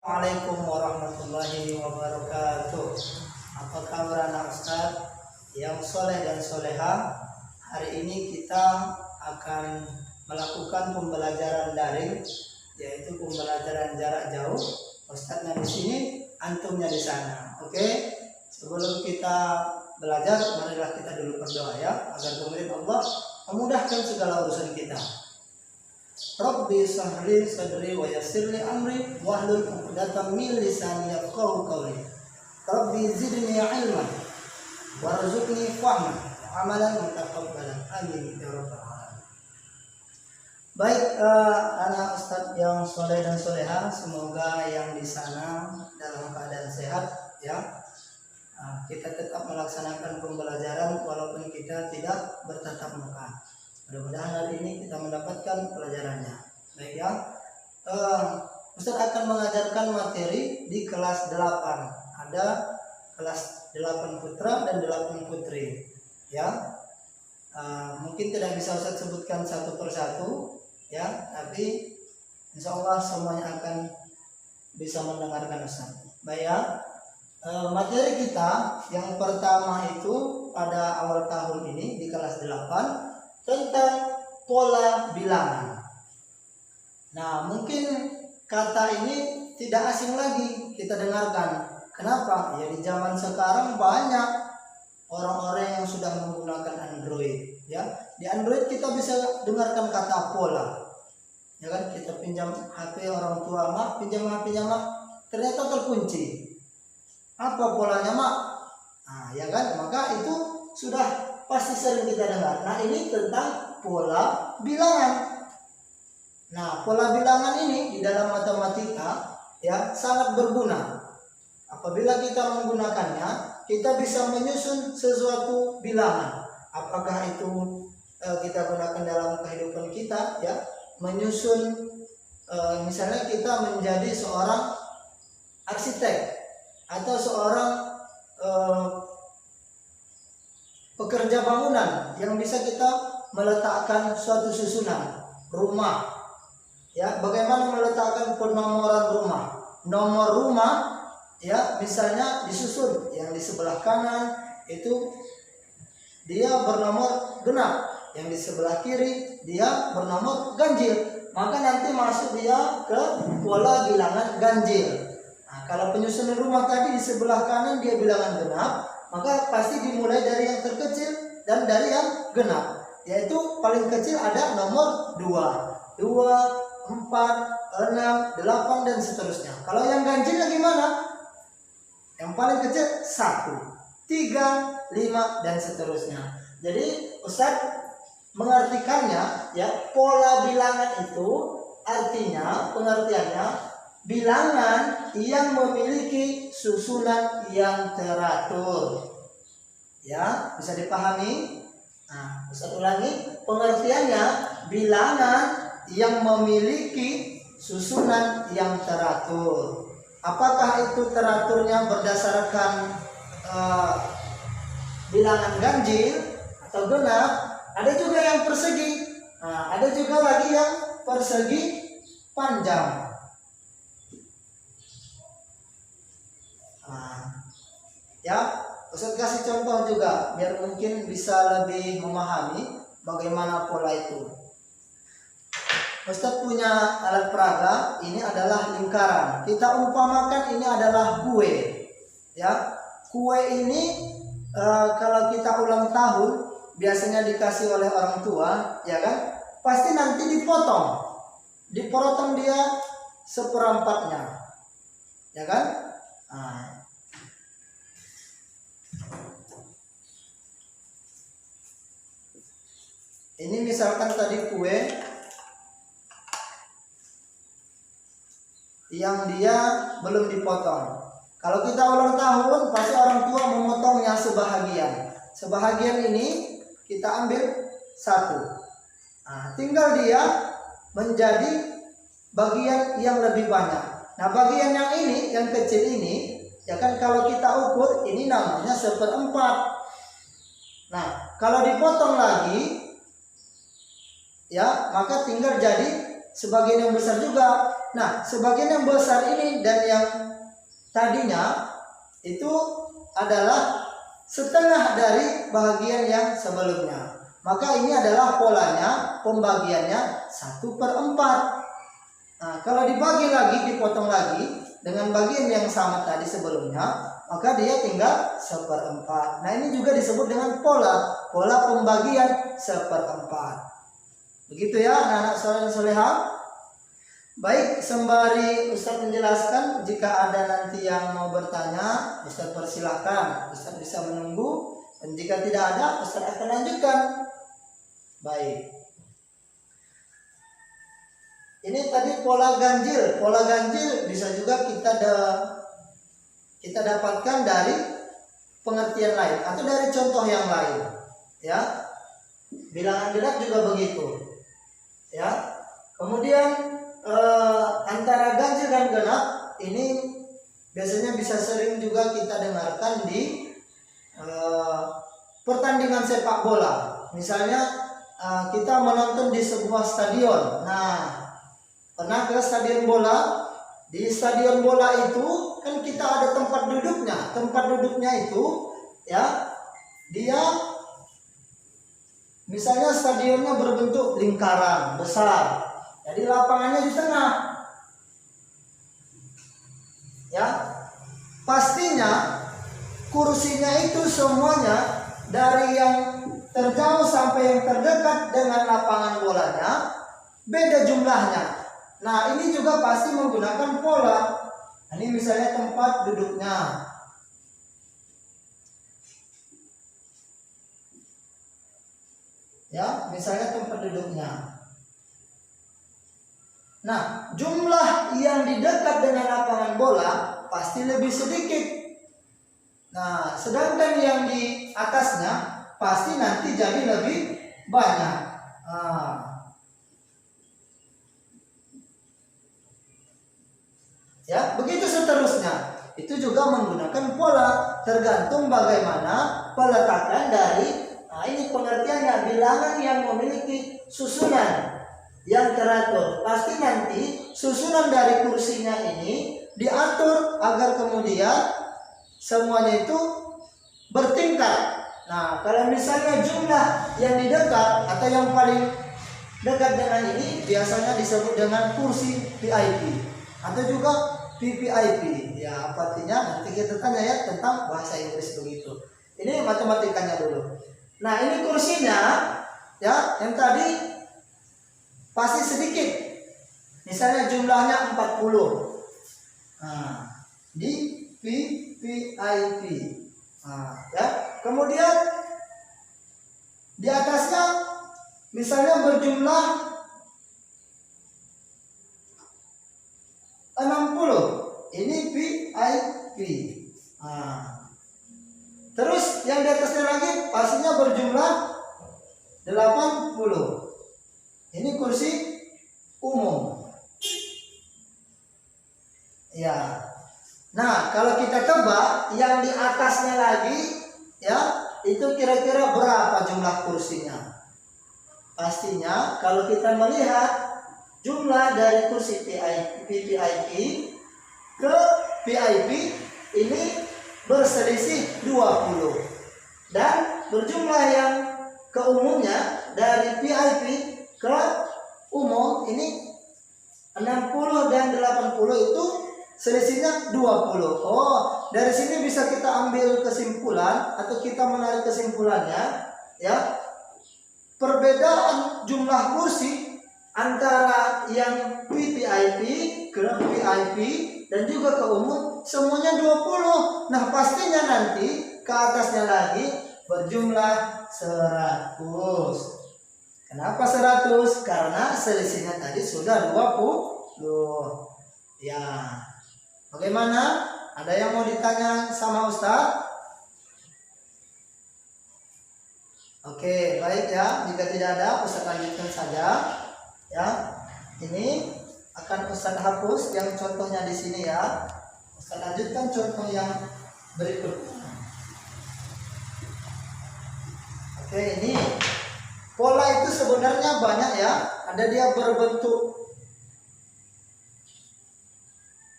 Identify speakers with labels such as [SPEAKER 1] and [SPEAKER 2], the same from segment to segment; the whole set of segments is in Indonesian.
[SPEAKER 1] Assalamualaikum warahmatullahi wabarakatuh. Apa kabar anak Ustaz yang soleh dan soleha? Hari ini kita akan melakukan pembelajaran daring, yaitu pembelajaran jarak jauh. Ustaznya di sini, antumnya di sana. Oke? Sebelum kita belajar, marilah kita dulu berdoa ya, agar kemudian Allah memudahkan segala urusan kita. Rabbi sahli sadri wa yassirli amri wahlul 'uqdatam min lisani yafqahu qawli. Rabbi zidni ilman warzuqni fahman wa amalan mutaqabbalan. Amin ya rabbal alamin. Baik, anak Ustaz yang soleh dan soleha, semoga yang di sana dalam keadaan sehat ya. Kita tetap melaksanakan pembelajaran walaupun kita tidak bertatap muka. Mudah-mudahan hari ini kita mendapatkan pelajarannya. Baik ya. Ustaz akan mengajarkan materi di kelas 8. Ada kelas 8 putra dan 8 putri. Ya. Mungkin tidak bisa Ustaz sebutkan satu persatu ya, tapi insya Allah semuanya akan bisa mendengarkan Ustaz. Baik ya. Materi kita yang pertama itu pada awal tahun ini di kelas 8 tentang pola bilangan. Nah, mungkin kata ini tidak asing lagi kita dengarkan. Kenapa? Ya di zaman sekarang banyak orang-orang yang sudah menggunakan Android. Ya, di Android kita bisa dengarkan kata pola. Ya kan, kita pinjam HP orang tua, mak pinjam HP-nya mak, ternyata terkunci. Apa polanya mak? Nah, ya kan, maka itu sudah pasti sering kita dengar. Nah, ini tentang pola bilangan. Nah, pola bilangan ini di dalam matematika ya sangat berguna. Apabila kita menggunakannya, kita bisa menyusun sesuatu bilangan. Apakah itu kita gunakan dalam kehidupan kita ya, menyusun misalnya kita menjadi seorang arsitek atau seorang pekerja bangunan yang bisa kita meletakkan suatu susunan rumah ya, bagaimana meletakkan penomoran rumah, nomor rumah ya, misalnya disusun yang di sebelah kanan itu dia bernomor genap, yang di sebelah kiri dia bernomor ganjil, maka nanti masuk dia ke pola bilangan ganjil. Nah, kalau penyusunan rumah tadi di sebelah kanan dia bilangan genap, maka pasti dimulai dari yang terkecil dan dari yang genap, yaitu paling kecil ada nomor 2, 4, 6, 8 dan seterusnya. Kalau yang ganjilnya gimana? Yang paling kecil 1, 3, 5 dan seterusnya. Jadi Ustaz mengartikannya ya, pola bilangan itu artinya, pengertiannya bilangan yang memiliki susunan yang teratur. Ya, bisa dipahami? Nah, Ustaz ulangi, pengertiannya bilangan yang memiliki susunan yang teratur. Apakah itu teraturnya berdasarkan bilangan ganjil atau genap? Ada juga yang persegi. Nah, ada juga lagi yang persegi panjang. Ya, Ustaz kasih contoh juga biar mungkin bisa lebih memahami bagaimana pola itu. Ustaz punya alat peraga, ini adalah lingkaran. Kita umpamakan ini adalah kue. Ya, kue ini kalau kita ulang tahun biasanya dikasih oleh orang tua, ya kan? Pasti nanti dipotong dia seperempatnya, ya kan? Nah, ini misalkan tadi kue yang dia belum dipotong. Kalau kita ulang tahun, pasti orang tua memotongnya sebahagian. Sebahagian ini kita ambil 1. Nah, tinggal dia menjadi bagian yang lebih banyak. Nah, bagian yang ini, yang kecil ini, ya kan kalau kita ukur, ini namanya 1/4. Nah, kalau dipotong lagi ya, maka tinggal jadi sebagian yang besar juga. Nah, sebagian yang besar ini dan yang tadinya itu adalah setengah dari bagian yang sebelumnya. Maka ini adalah polanya, pembagiannya 1/4. Nah, kalau dibagi lagi, dipotong lagi dengan bagian yang sama tadi sebelumnya, maka dia tinggal 1/4. Nah, ini juga disebut dengan pola pembagian 1/4. Begitu ya, anak-anak soleh dan soleha. Baik, sembari Ustaz menjelaskan, jika ada nanti yang mau bertanya, Ustaz persilahkan. Ustaz bisa menunggu, dan jika tidak ada, Ustaz akan lanjutkan. Baik. Ini tadi pola ganjil. Pola ganjil bisa juga kita dapatkan dari pengertian lain atau dari contoh yang lain. Ya, bilangan genap juga begitu. Ya, kemudian antara ganjil dan genap ini biasanya bisa sering juga kita dengarkan di pertandingan sepak bola. Misalnya kita menonton di sebuah stadion. Nah, pernah ke stadion bola? Di stadion bola itu kan kita ada tempat duduknya. Tempat duduknya itu ya, dia misalnya stadionnya berbentuk lingkaran besar. Jadi lapangannya di tengah. Ya. Pastinya kursinya itu semuanya dari yang terjauh sampai yang terdekat dengan lapangan bolanya beda jumlahnya. Nah, ini juga pasti menggunakan pola. Ini misalnya tempat duduknya. Ya, misalnya tempat duduknya. Nah, jumlah yang di dekat dengan lapangan bola pasti lebih sedikit. Nah, sedangkan yang di atasnya pasti nanti jadi lebih banyak. Ya, begitu seterusnya. Itu juga menggunakan pola, tergantung bagaimana peletakan dari ini pengertiannya, bilangan yang memiliki susunan yang teratur. Pasti nanti susunan dari kursinya ini diatur agar kemudian semuanya itu bertingkat. Nah, kalau misalnya jumlah yang di dekat atau yang paling dekat dengan ini biasanya disebut dengan kursi VIP atau juga VVIP. Ya, apa artinya? Nanti kita tanya ya tentang bahasa Inggris begitu. Ini matematikanya dulu. Nah, ini kursinya ya, yang tadi pasti sedikit. Misalnya jumlahnya 40. Nah, di VVIP. Nah, ya. Kemudian di atasnya misalnya berjumlah 60. Ini VIP. Nah, terus yang di atasnya lagi pastinya berjumlah 80. Ini kursi umum. Ya. Nah, kalau kita tebak yang di atasnya lagi ya, itu kira-kira berapa jumlah kursinya? Pastinya kalau kita melihat jumlah dari kursi VIP ke VIP ini berselisih 20. Dan berjumlah yang ke umumnya dari VIP ke umum ini 60 dan 80 itu selisihnya 20. Oh, dari sini bisa kita ambil kesimpulan atau kita menarik kesimpulannya ya. Perbedaan jumlah kursi antara yang VVIP ke VIP dan juga ke umum semuanya 20. Nah, pastinya nanti ke atasnya lagi berjumlah 100. Kenapa 100? Karena selisihnya tadi sudah 20. Ya. Bagaimana? Ada yang mau ditanya sama Ustaz? Oke, baik ya. Jika tidak ada, Ustaz lanjutkan saja. Ya. Ini akan Ustaz hapus yang contohnya di sini ya. Ustaz lanjutkan contoh yang berikutnya. Oke, ini pola itu sebenarnya banyak ya. Ada dia berbentuk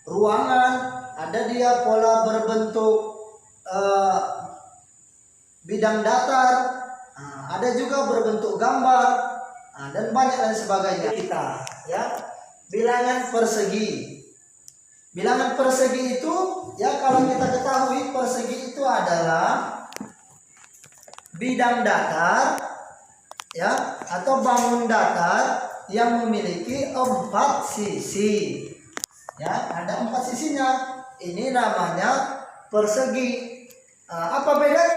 [SPEAKER 1] ruangan, ada dia pola berbentuk bidang datar, ada juga berbentuk gambar, dan banyak lain sebagainya. Kita ya, bilangan persegi. Bilangan persegi itu ya, kalau kita ketahui persegi itu adalah bidang datar ya, atau bangun datar yang memiliki 4 sisi. Ya, ada 4 sisinya. Ini namanya persegi. Apa bedanya?